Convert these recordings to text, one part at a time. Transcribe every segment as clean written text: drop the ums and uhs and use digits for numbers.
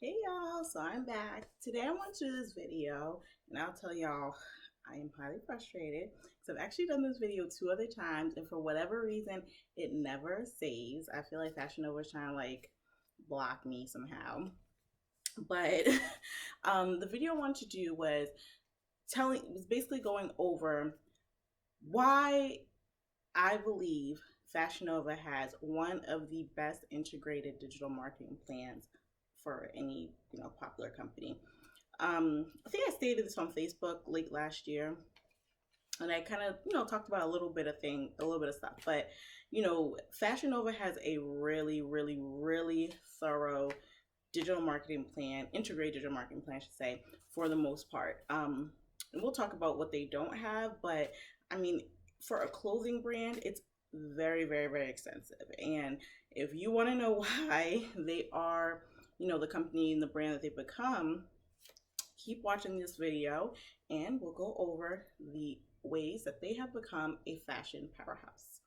Hey y'all, so I'm back. Today I want to do this video and I'll tell y'all I am highly frustrated because I've actually done this video two other times and for whatever reason it never saves. I feel like Fashion Nova is trying to block me somehow. But the video I wanted to do was basically going over why I believe Fashion Nova has one of the best integrated digital marketing plans for any popular company. I think I stated this on Facebook late last year, and I kind of talked about a little bit of stuff. But Fashion Nova has a really, really, really thorough digital marketing plan, integrated digital marketing plan, I should say, for the most part. And we'll talk about what they don't have, but I mean, for a clothing brand, it's very, very, very expensive. And if you want to know why they are, the company and the brand that they've become, keep watching this video and we'll go over the ways that they have become a fashion powerhouse.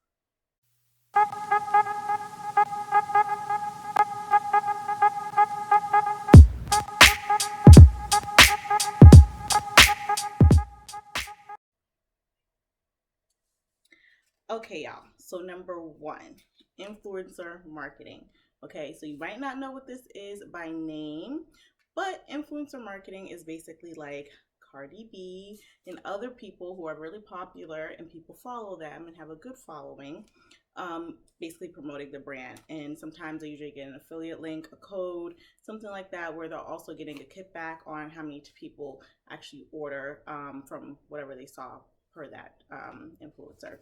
Okay, y'all. So number one, influencer marketing. Okay, so you might not know what this is by name, but influencer marketing is basically like Cardi B and other people who are really popular and people follow them and have a good following, basically promoting the brand. And sometimes they usually get an affiliate link, a code, something like that, where they're also getting a kickback on how many people actually order from whatever they saw per that influencer.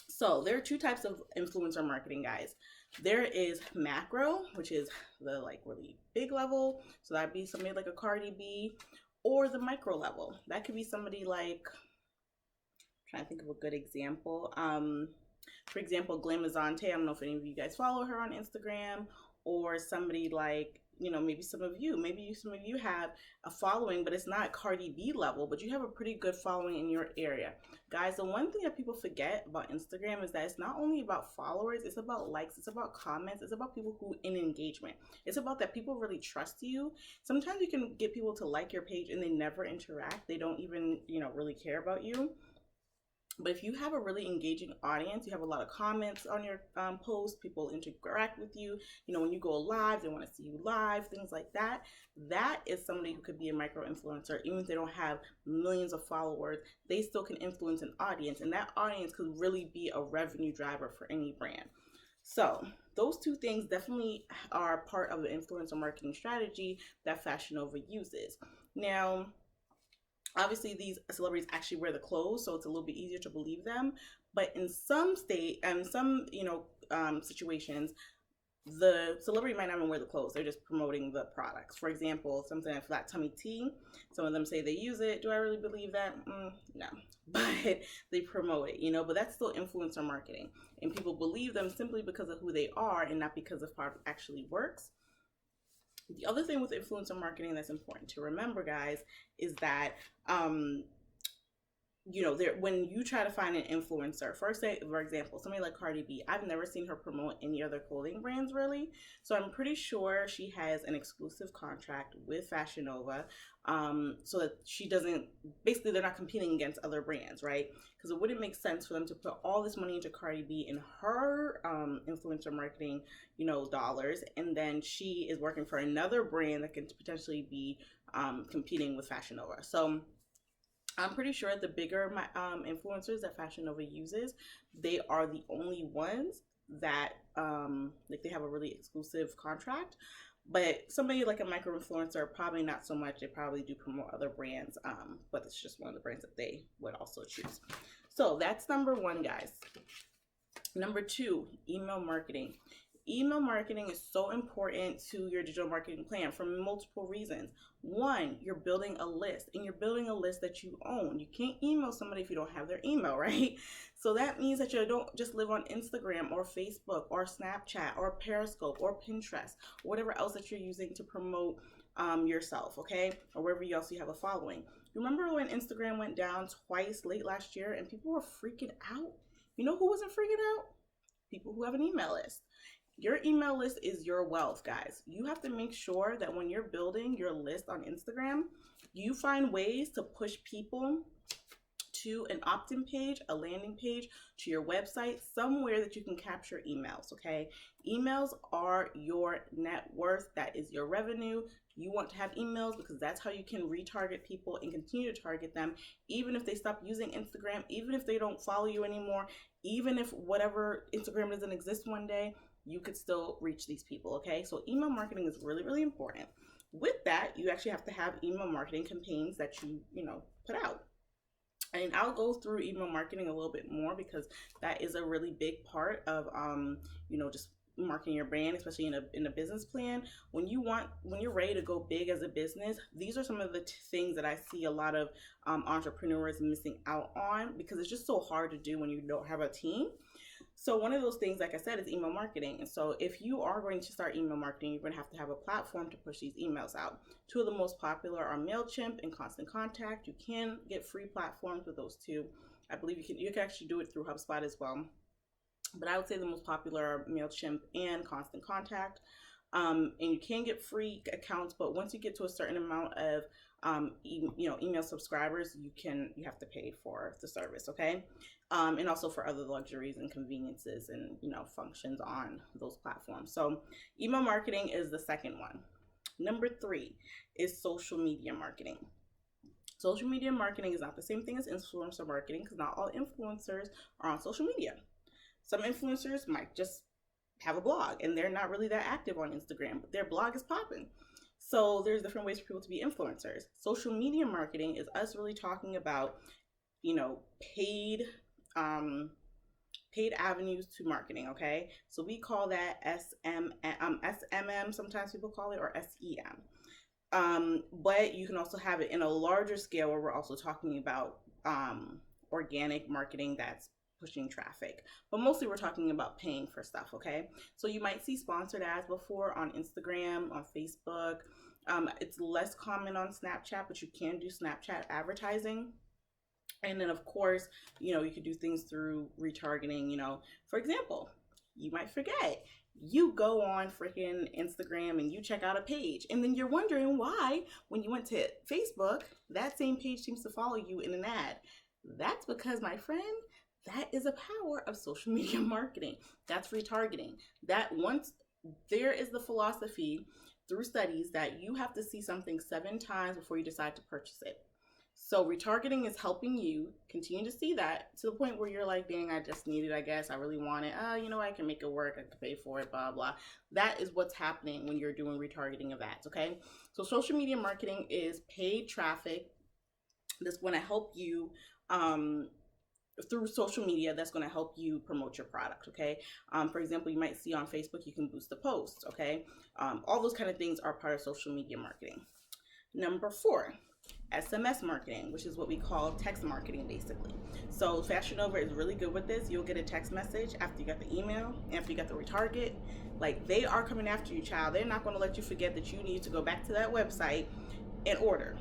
So there are two types of influencer marketing, guys. There is macro, which is the really big level. So that'd be somebody like a Cardi B, or the micro level. That could be somebody like, I'm trying to think of a good example. For example, Glamazante. I don't know if any of you guys follow her on Instagram, or somebody like, maybe some of you have a following, but it's not Cardi B level, but you have a pretty good following in your area. Guys, the one thing that people forget about Instagram is that it's not only about followers, it's about likes, it's about comments, it's about people who in engagement. It's about that people really trust you. Sometimes you can get people to like your page and they never interact. They don't even, really care about you. But if you have a really engaging audience, you have a lot of comments on your posts, people interact with you. When you go live, they want to see you live, things like that. That is somebody who could be a micro influencer. Even if they don't have millions of followers, they still can influence an audience. And that audience could really be a revenue driver for any brand. So those two things definitely are part of the influencer marketing strategy that Fashion Nova uses. Now, obviously these celebrities actually wear the clothes, so it's a little bit easier to believe them. But in some state and some situations, the celebrity might not even wear the clothes, they're just promoting the products. For example, something like flat tummy tea, some of them say they use it. Do I really believe that? No. But they promote it, but that's still influencer marketing, and people believe them simply because of who they are and not because the product actually works. The other thing with influencer marketing that's important to remember, guys, is that there, when you try to find an influencer, first say, for example, somebody like Cardi B, I've never seen her promote any other clothing brands really. So I'm pretty sure she has an exclusive contract with Fashion Nova, so that she doesn't, basically they're not competing against other brands, right? Because it wouldn't make sense for them to put all this money into Cardi B and her influencer marketing, dollars, and then she is working for another brand that can potentially be competing with Fashion Nova. So I'm pretty sure the bigger influencers that Fashion Nova uses, they are the only ones that they have a really exclusive contract. But somebody like a micro influencer, probably not so much. They probably do promote other brands, but it's just one of the brands that they would also choose. So that's number one, guys. Number two, email marketing. Email marketing is so important to your digital marketing plan for multiple reasons. One, you're building a list, and you're building a list that you own. You can't email somebody if you don't have their email, right? So that means that you don't just live on Instagram or Facebook or Snapchat or Periscope or Pinterest, or whatever else that you're using to promote yourself, okay? Or wherever else you have a following. Remember when Instagram went down twice late last year and people were freaking out? You know who wasn't freaking out? People who have an email list. Your email list is your wealth, guys. You have to make sure that when you're building your list on Instagram, you find ways to push people to an opt-in page, a landing page, to your website, somewhere that you can capture emails, okay? Emails are your net worth. That is your revenue. You want to have emails because that's how you can retarget people and continue to target them, even if they stop using Instagram, even if they don't follow you anymore, even if whatever Instagram doesn't exist one day, you could still reach these people, okay? So email marketing is really, really important. With that, you actually have to have email marketing campaigns that you put out. And I'll go through email marketing a little bit more because that is a really big part of, just marketing your brand, especially in a business plan. When you're ready to go big as a business, these are some of the things that I see a lot of entrepreneurs missing out on because it's just so hard to do when you don't have a team. So one of those things, like I said, is email marketing. And so if you are going to start email marketing, you're going to have a platform to push these emails out. Two of the most popular are MailChimp and Constant Contact. You can get free platforms with those two. I believe you can actually do it through HubSpot as well. But I would say the most popular are MailChimp and Constant Contact. And you can get free accounts, but once you get to a certain amount of email subscribers, you have to pay for the service, okay? And also for other luxuries and conveniences and functions on those platforms. So email marketing is the second one. Number 3 is social media marketing. Social media marketing is not the same thing as influencer marketing because not all influencers are on social media. Some influencers might just have a blog and they're not really that active on Instagram, but their blog is popping. So there's different ways for people to be influencers. Social media marketing is us really talking about, paid avenues to marketing, okay? So we call that SMM, sometimes people call it, or SEM. But you can also have it in a larger scale where we're also talking about organic marketing that's pushing traffic, but mostly we're talking about paying for stuff, okay? So you might see sponsored ads before on Instagram, on Facebook. It's less common on Snapchat, but you can do Snapchat advertising. And then of course, you could do things through retargeting. For example, you might forget, you go on freaking Instagram and you check out a page and then you're wondering why when you went to Facebook, that same page seems to follow you in an ad. That's because, my friend, that is a power of social media marketing. That's retargeting. That once there is the philosophy through studies that you have to see something 7 times before you decide to purchase it. So retargeting is helping you continue to see that to the point where you're like, dang, I just need it, I guess. I really want it. I can make it work. I can pay for it, blah, blah. That is what's happening when you're doing retargeting of ads, okay? So social media marketing is paid traffic that's going to help you through social media, that's going to help you promote your product, okay? For example, you might see on Facebook, you can boost the post, okay? All those kind of things are part of social media marketing. Number 4, SMS marketing, which is what we call text marketing, basically. So Fashion Nova is really good with this. You'll get a text message after you got the email, after you got the retarget. Like, they are coming after you, child. They're not going to let you forget that you need to go back to that website and order.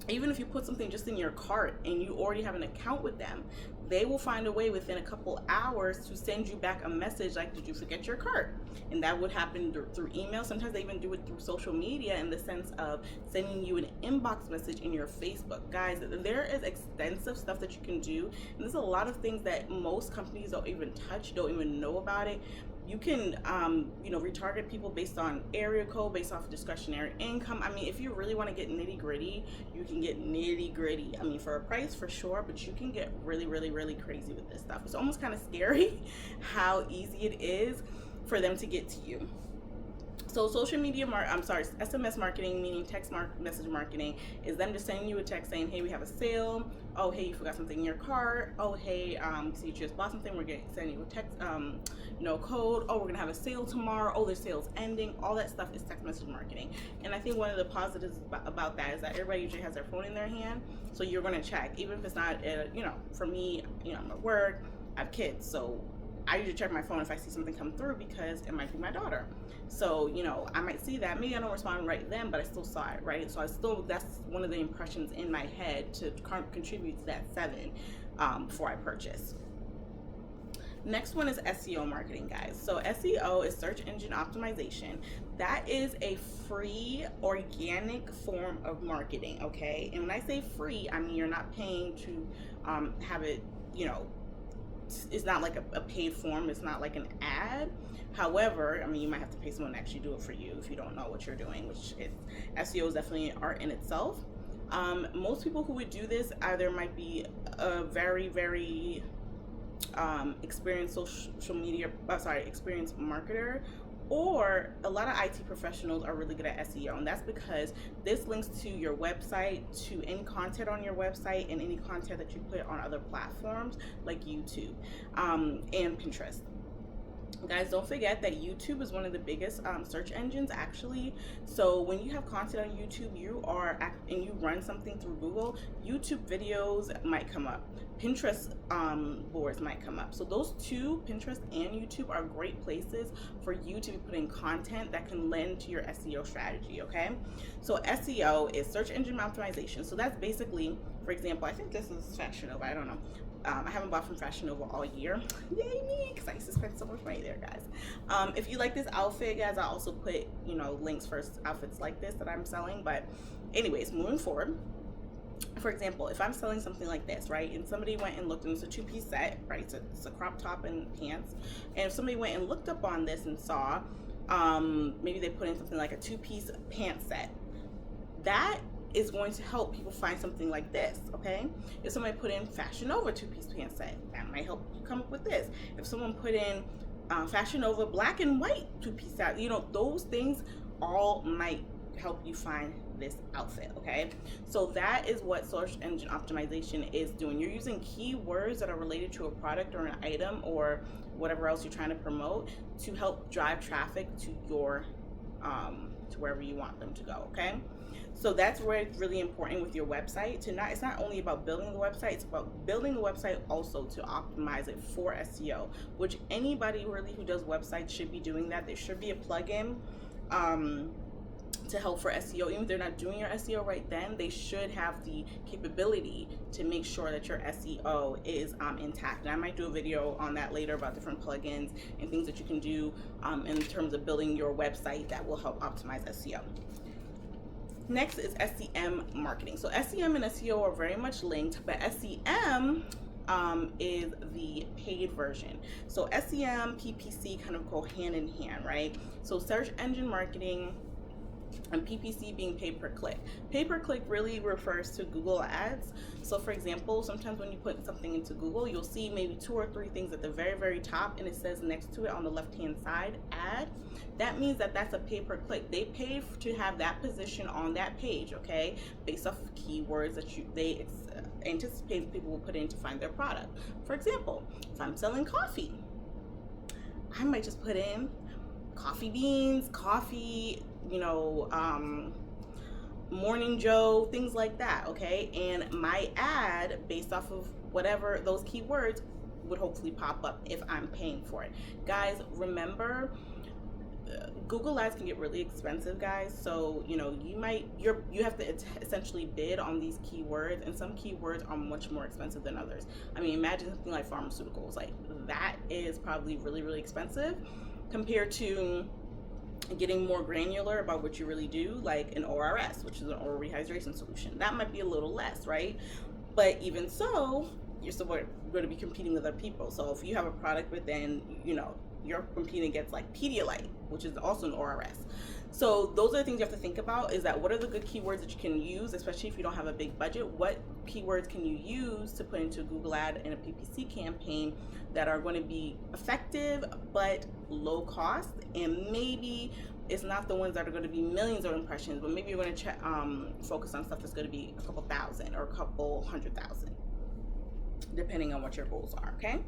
Even if you put something just in your cart and you already have an account with them, they will find a way within a couple hours to send you back a message like, did you forget your cart? And that would happen through email. Sometimes they even do it through social media in the sense of sending you an inbox message in your Facebook. Guys, there is extensive stuff that you can do. And there's a lot of things that most companies don't even touch, don't even know about it. You can, retarget people based on area code, based off of discretionary income. I mean, if you really want to get nitty gritty, you can get nitty gritty. I mean, for a price, for sure, but you can get really, really, really crazy with this stuff. It's almost kind of scary how easy it is for them to get to you. So SMS marketing, meaning text message marketing, is them just sending you a text saying, hey, we have a sale. Oh, hey, you forgot something in your cart. Oh, hey, see, you just bought something. We're going to send you a text, code. Oh, we're going to have a sale tomorrow. Oh, the sale's ending. All that stuff is text message marketing. And I think one of the positives about that is that everybody usually has their phone in their hand. So you're going to check, even if it's not, for me, I'm at work, I have kids. So I usually check my phone if I see something come through because it might be my daughter. So, I might see that. Maybe I don't respond right then, but I still saw it, right? So that's one of the impressions in my head to contribute to that 7 before I purchase. Next one is SEO marketing, guys. So SEO is search engine optimization. That is a free organic form of marketing, okay? And when I say free, I mean you're not paying to have it, it's not like a paid form. It's not like an ad. However, I mean, you might have to pay someone to actually do it for you if you don't know what you're doing, which is, SEO is definitely an art in itself. Most people who would do this either might be a very, very experienced experienced marketer, or a lot of IT professionals are really good at SEO, and that's because this links to your website, to any content on your website, and any content that you put on other platforms like YouTube and Pinterest. Guys, don't forget that YouTube is one of the biggest search engines, actually. So when you have content on YouTube, and you run something through Google, YouTube videos might come up. Pinterest boards might come up. So those two, Pinterest and YouTube, are great places for you to be putting content that can lend to your SEO strategy, okay? So SEO is search engine optimization. So that's basically, for example, I think this is Fashion Nova, I don't know. I haven't bought from Fashion Nova all year. Yay me, because I used to spend so much money there, guys. If you like this outfit, guys, I also put, links for outfits like this that I'm selling. But anyways, moving forward, for example, if I'm selling something like this, right, and somebody went and looked, and it's a two-piece set, right, so it's a crop top and pants, and if somebody went and looked up on this and saw, maybe they put in something like a two-piece pant set, that is going to help people find something like this, okay? If somebody put in Fashion Nova two-piece pant set, that might help you come up with this. If someone put in Fashion Nova black and white two-piece set, those things all might help you find this outfit, okay? So that is what search engine optimization is doing. You're using keywords that are related to a product or an item or whatever else you're trying to promote to help drive traffic to your to wherever you want them to go, okay? So that's where it's really important with your website it's not only about building the website, it's about building the website also to optimize it for SEO, which anybody really who does websites should be doing that. There should be a plugin to help for SEO. Even if they're not doing your SEO right then, they should have the capability to make sure that your SEO is intact. And I might do a video on that later about different plugins and things that you can do in terms of building your website that will help optimize SEO. Next is SEM marketing. So SEM and SEO are very much linked, but SEM is the paid version. So SEM, PPC kind of go hand in hand, right? So search engine marketing and PPC being pay per click. Pay per click really refers to Google Ads. So for example, sometimes when you put something into Google, you'll see maybe 2 or 3 things at the very, very top, and it says next to it on the left-hand side, ad. That means that that's a pay per click. They pay to have that position on that page, okay, based off of keywords that they anticipate people will put in to find their product. For example, if I'm selling coffee, I might just put in coffee beans, coffee, Morning Joe, things like that, okay? And my ad, based off of whatever those keywords, would hopefully pop up if I'm paying for it. Guys, remember, Google Ads can get really expensive, guys. So, you have to essentially bid on these keywords, and some keywords are much more expensive than others. I mean, imagine something like pharmaceuticals. Like, that is probably really, really expensive compared to getting more granular about what you really do, like an ORS, which is an oral rehydration solution. That might be a little less, right? But even so, you're still going to be competing with other people. So if you have a product, but then, you're competing against like Pedialyte, which is also an ORS. So those are the things you have to think about, is that what are the good keywords that you can use, especially if you don't have a big budget? What keywords can you use to put into a Google ad and a PPC campaign that are going to be effective but low cost? And maybe it's not the ones that are going to be millions of impressions, but maybe you're going to focus on stuff that's going to be a couple thousand or a couple 100,000, depending on what your goals are, okay?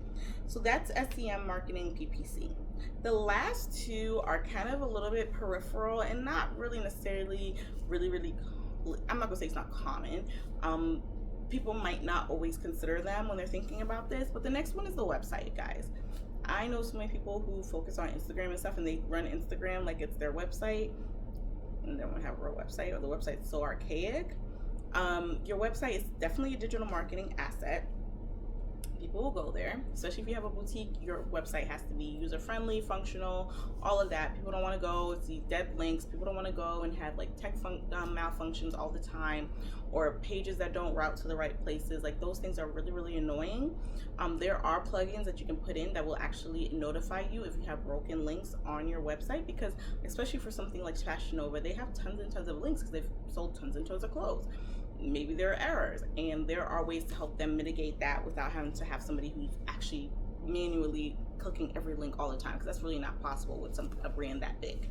So that's SEM marketing, PPC. The last two are kind of a little bit peripheral and not really necessarily really, I'm not gonna say it's not common. People might not always consider them when they're thinking about this, but the next one is the website, guys. I know so many people who focus on Instagram and stuff, and they run Instagram like it's their website, and they don't have a real website, or the website's so archaic. Your website is definitely a digital marketing asset. people will go there. Especially if you have a boutique, your website has to be user-friendly, functional, all of that. People don't want to go see dead links. People don't want to go and have like tech malfunctions all the time, or pages that don't route to the right places. Like those things are really, really annoying. There are plugins that you can put in that will actually notify you if you have broken links on your website, because especially for something like Fashion Nova, they have tons and tons of links because they've sold tons and tons of clothes. Maybe there are errors, and there are ways to help them mitigate that without having to have somebody who's actually manually clicking every link all the time, because that's really not possible with a brand that big.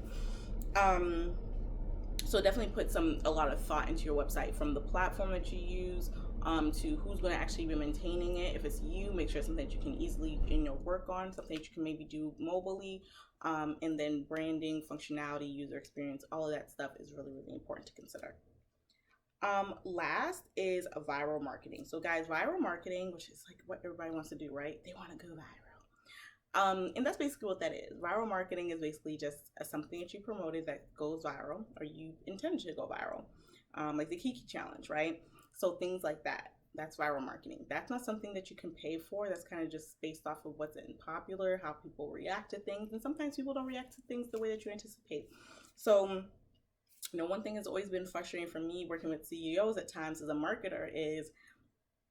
So definitely put a lot of thought into your website, from the platform that you use to who's going to actually be maintaining it. If it's you, make sure it's something that you can easily work on, something that you can maybe do mobilely, and then branding, functionality, user experience, all of that stuff is really, really important to consider. Last is viral marketing. So guys, viral marketing, which is like what everybody wants to do, right? They want to go viral. And that's basically what that is. Viral marketing is basically just something that you promoted that goes viral, or you intend to go viral. Like the Kiki challenge, right? So things like that. That's viral marketing. That's not something that you can pay for. That's kind of just based off of what's popular, how people react to things. And sometimes people don't react to things the way that you anticipate. So one thing that's always been frustrating for me working with CEOs at times as a marketer is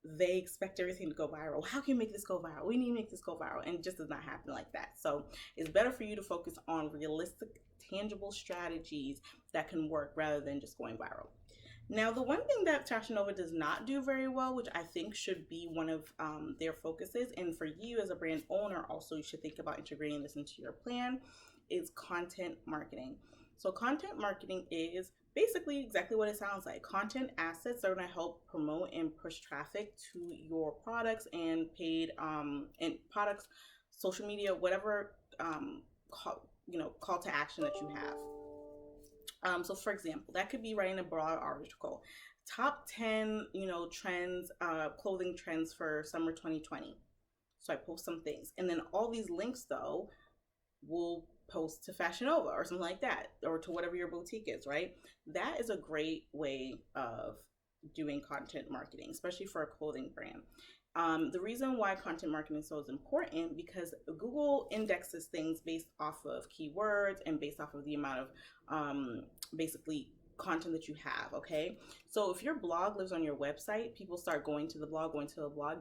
they expect everything to go viral. How can you make this go viral? We need to make this go viral. And it just does not happen like that. So it's better for you to focus on realistic, tangible strategies that can work rather than just going viral. Now, the one thing that Fashion Nova does not do very well, which I think should be one of their focuses, and for you as a brand owner also, you should think about integrating this into your plan, is content marketing. So content marketing is basically exactly what it sounds like. Content assets are going to help promote and push traffic to your products and paid and products, social media, whatever call to action that you have. So for example, that could be writing a blog article, top 10 trends, clothing trends for summer 2020. So I post some things, and then all these links though will post to Fashion Nova or something like that, or to whatever your boutique is, right? That is a great way of doing content marketing, especially for a clothing brand. The reason why content marketing is so important, because Google indexes things based off of keywords and based off of the amount of basically content that you have, okay? So if your blog lives on your website, people start going to the blog,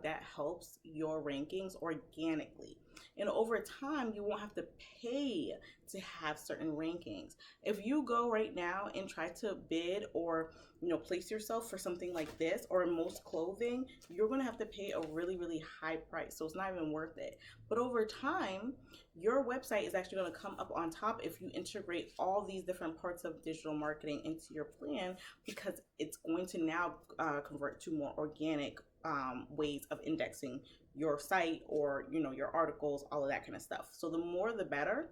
that helps your rankings organically. And over time, you won't have to pay to have certain rankings. If you go right now and try to bid or place yourself for something like this, or most clothing, you're going to have to pay a really, really high price. So it's not even worth it. But over time, your website is actually going to come up on top if you integrate all these different parts of digital marketing into your plan, because it's going to now convert to more organic ways of indexing your site, or your articles, all of that kind of stuff. So the more the better.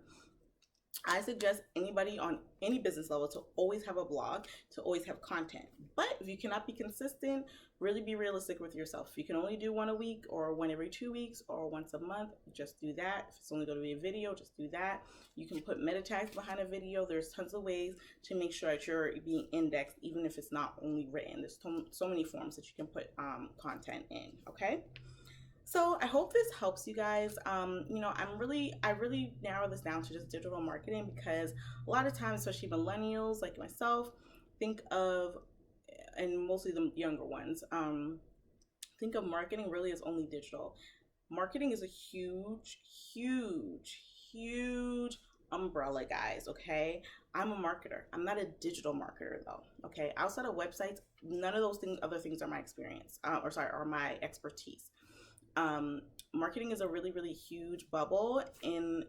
I suggest anybody on any business level to always have a blog, to always have content. But if you cannot be consistent, really be realistic with yourself. If you can only do one a week, or one every 2 weeks, or once a month, just do that. If it's only going to be a video, just do that. You can put meta tags behind a video. There's tons of ways to make sure that you're being indexed, even if it's not only written. There's so many forms that you can put content in, okay? So I hope this helps you guys. I really narrow this down to just digital marketing, because a lot of times, especially millennials like myself, think of, and mostly the younger ones, think of marketing really as only digital. Marketing is a huge, huge, huge umbrella, guys, okay? I'm a marketer. I'm not a digital marketer though, okay? Outside of websites, none of those other things are my experience, are my expertise. Marketing is a really, really huge bubble, and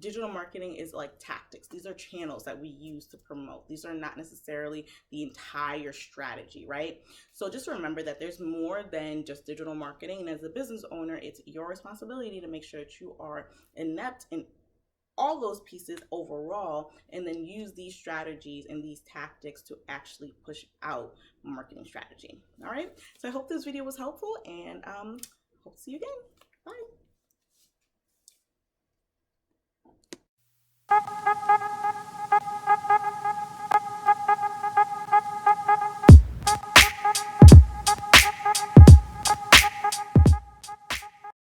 digital marketing is like tactics. These are channels that we use to promote. These are not necessarily the entire strategy, right? So just remember that there's more than just digital marketing, and as a business owner, it's your responsibility to make sure that you are inept in all those pieces overall, and then use these strategies and these tactics to actually push out marketing strategy. All right, so I hope this video was helpful, and hope to see you again. Bye.